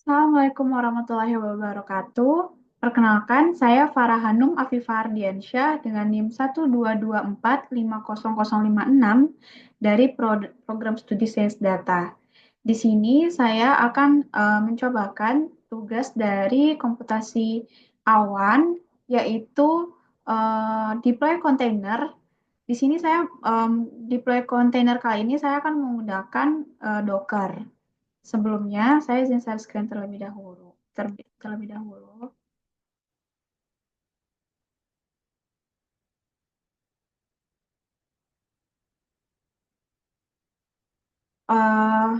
Assalamualaikum warahmatullahi wabarakatuh. Perkenalkan, saya Farah Hanum Afifah Ardiansyah dengan NIM 122450056 dari Program Studi Sains Data. Di sini saya akan mencobakan tugas dari komputasi awan, yaitu deploy container. Di sini saya deploy container kali ini saya akan menggunakan Docker. Sebelumnya, saya izin share screen terlebih dahulu. Terlebih dahulu. Eh,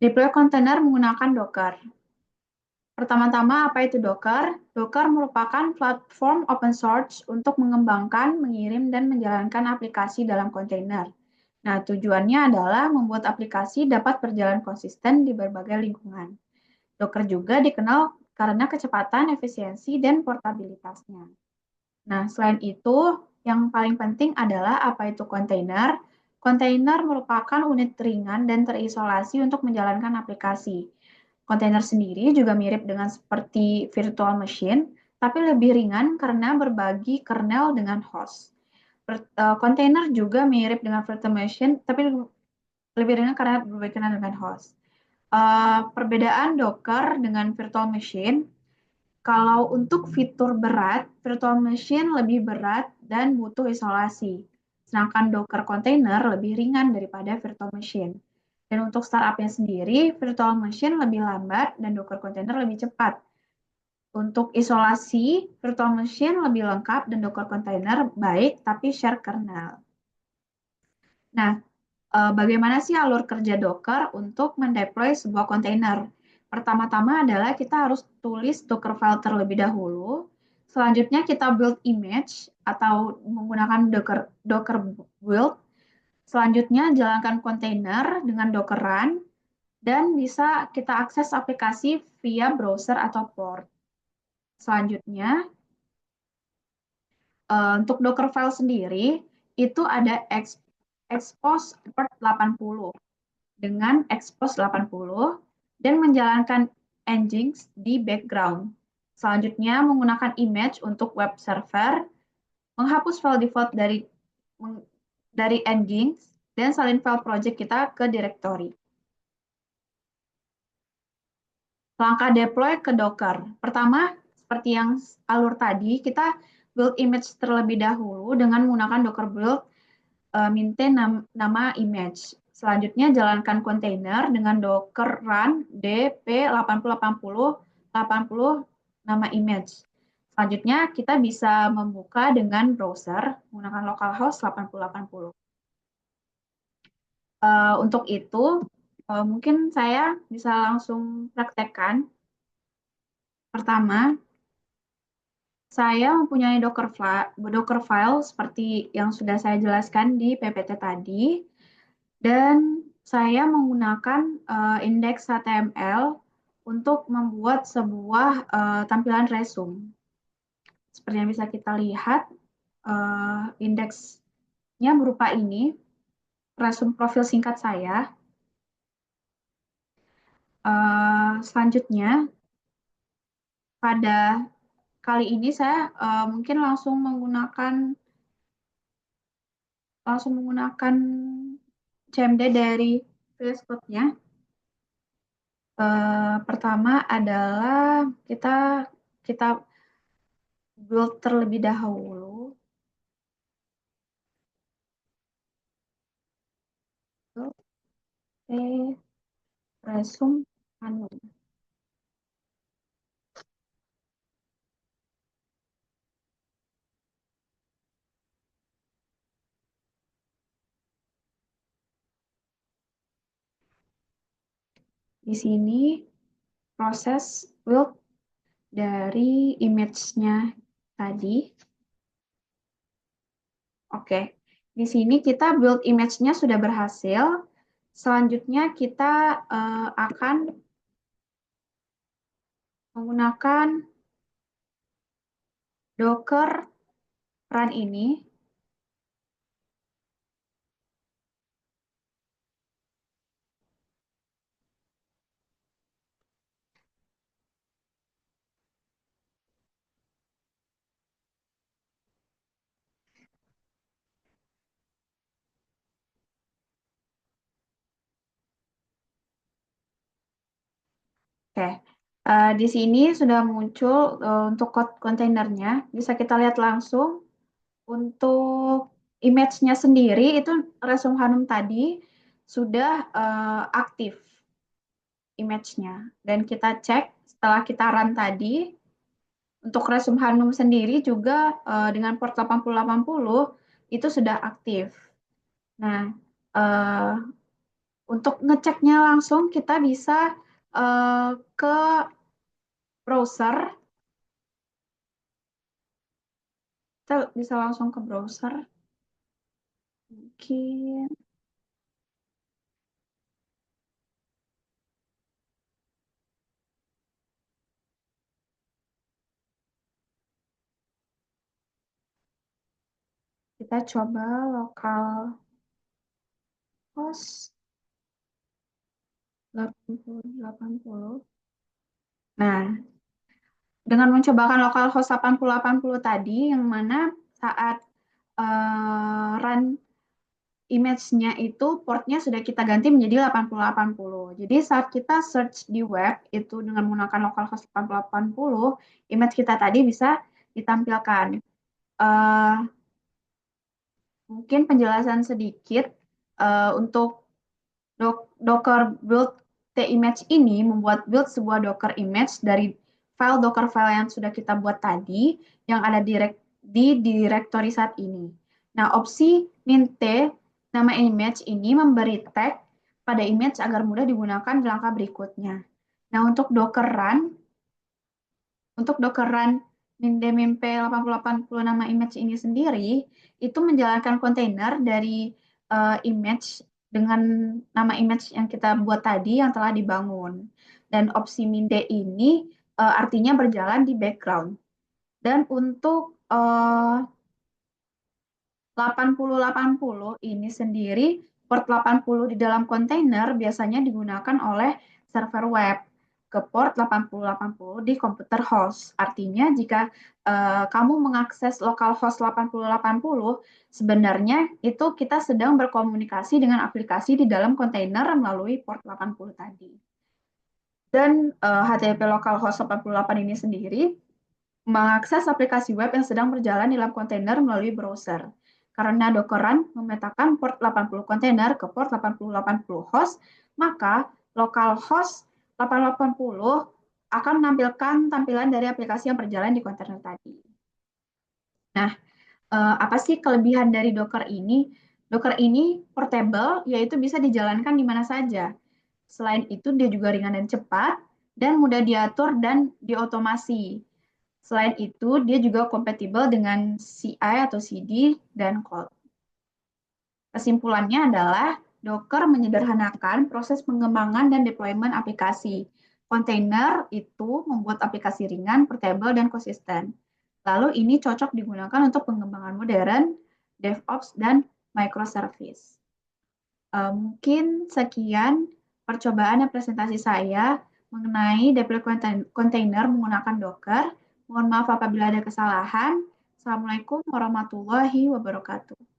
Deploy kontainer menggunakan Docker. Pertama-tama, apa itu Docker? Docker merupakan platform open source untuk mengembangkan, mengirim, dan menjalankan aplikasi dalam kontainer. Nah, tujuannya adalah membuat aplikasi dapat berjalan konsisten di berbagai lingkungan. Docker juga dikenal karena kecepatan, efisiensi, dan portabilitasnya. Nah, selain itu, yang paling penting adalah apa itu kontainer. Kontainer merupakan unit ringan dan terisolasi untuk menjalankan aplikasi. Kontainer sendiri juga mirip dengan seperti virtual machine, tapi lebih ringan karena berbagi kernel dengan host. Kontainer juga mirip dengan virtual machine, tapi lebih ringan karena berbagi kernel dengan host. Perbedaan Docker dengan virtual machine, kalau untuk fitur berat, virtual machine lebih berat dan butuh isolasi. Sedangkan Docker container lebih ringan daripada virtual machine. Dan untuk startupnya sendiri, virtual machine lebih lambat dan Docker container lebih cepat. Untuk isolasi, virtual machine lebih lengkap dan Docker container baik tapi share kernel. Nah, bagaimana sih alur kerja Docker untuk mendeploy sebuah kontainer? Pertama-tama adalah kita harus tulis Docker file terlebih dahulu. Selanjutnya kita build image atau menggunakan Docker build. Selanjutnya jalankan kontainer dengan Docker run dan bisa kita akses aplikasi via browser atau port. Selanjutnya, untuk Docker file sendiri itu ada expose port 80 dengan expose 80 dan menjalankan Nginx di background. Selanjutnya menggunakan image untuk web server, menghapus file default dari Nginx dan salin file project kita ke directory. Langkah deploy ke Docker. Pertama, seperti yang alur tadi, kita build image terlebih dahulu dengan menggunakan Docker build maintain nama image. Selanjutnya jalankan kontainer dengan docker run dp 8080 nama image. Selanjutnya kita bisa membuka dengan browser menggunakan localhost 8080. Untuk itu mungkin saya bisa langsung praktekkan. Pertama, saya mempunyai Docker file seperti yang sudah saya jelaskan di PPT tadi. Dan saya menggunakan indeks HTML untuk membuat sebuah tampilan resume. Seperti yang bisa kita lihat, indeksnya berupa ini, resume profil singkat saya. Selanjutnya, pada kali ini saya mungkin langsung menggunakan CMD dari VS Code-nya. Pertama adalah kita kita build terlebih dahulu. Oke, resume anu. Di sini proses build dari image-nya tadi. Oke, di sini kita build image-nya sudah berhasil. Selanjutnya kita akan menggunakan Docker run ini. Oke, di sini sudah muncul untuk kontainernya. Bisa kita lihat langsung untuk image-nya sendiri itu resume Hanum tadi sudah aktif image-nya. Dan kita cek setelah kita run tadi, untuk resume Hanum sendiri juga dengan port 8080 itu sudah aktif. Nah, eh, untuk ngeceknya langsung kita bisa ke browser. Kita bisa langsung ke browser. Mungkin kita coba lokal host 8080. Nah, dengan mencobakan localhost 8080 tadi, yang mana saat run image-nya itu portnya sudah kita ganti menjadi 8080. Jadi saat kita search di web itu dengan menggunakan localhost 8080, image kita tadi bisa ditampilkan. Eh, Mungkin penjelasan sedikit untuk Docker build image ini membuat build sebuah Docker image dari file Docker file yang sudah kita buat tadi yang ada di directory saat ini. Nah, opsi mint nama image ini memberi tag pada image agar mudah digunakan di langkah berikutnya. Nah, untuk Docker run mimp 8080 nama image ini sendiri itu menjalankan kontainer dari image dengan nama image yang kita buat tadi yang telah dibangun. Dan opsi minde ini artinya berjalan di background. Dan untuk 8080 ini sendiri, port 80 di dalam kontainer biasanya digunakan oleh server web ke port 8080 di komputer host. Artinya jika kamu mengakses localhost 8080, sebenarnya itu kita sedang berkomunikasi dengan aplikasi di dalam kontainer melalui port 80 tadi. Dan HTTP localhost 88 ini sendiri mengakses aplikasi web yang sedang berjalan di dalam kontainer melalui browser. Karena Dockeran memetakan port 80 kontainer ke port 8080 host, maka localhost 880 akan menampilkan tampilan dari aplikasi yang berjalan di kontainer tadi. Nah, apa sih kelebihan dari Docker ini? Docker ini portable, yaitu bisa dijalankan di mana saja. Selain itu, dia juga ringan dan cepat, dan mudah diatur dan diotomasi. Selain itu, dia juga kompatibel dengan CI atau CD dan Cold. Kesimpulannya adalah Docker menyederhanakan proses pengembangan dan deployment aplikasi. Kontainer itu membuat aplikasi ringan, portable, dan konsisten. Lalu ini cocok digunakan untuk pengembangan modern, DevOps, dan microservice. Mungkin sekian percobaan dan presentasi saya mengenai deploy container menggunakan Docker. Mohon maaf apabila ada kesalahan. Assalamualaikum warahmatullahi wabarakatuh.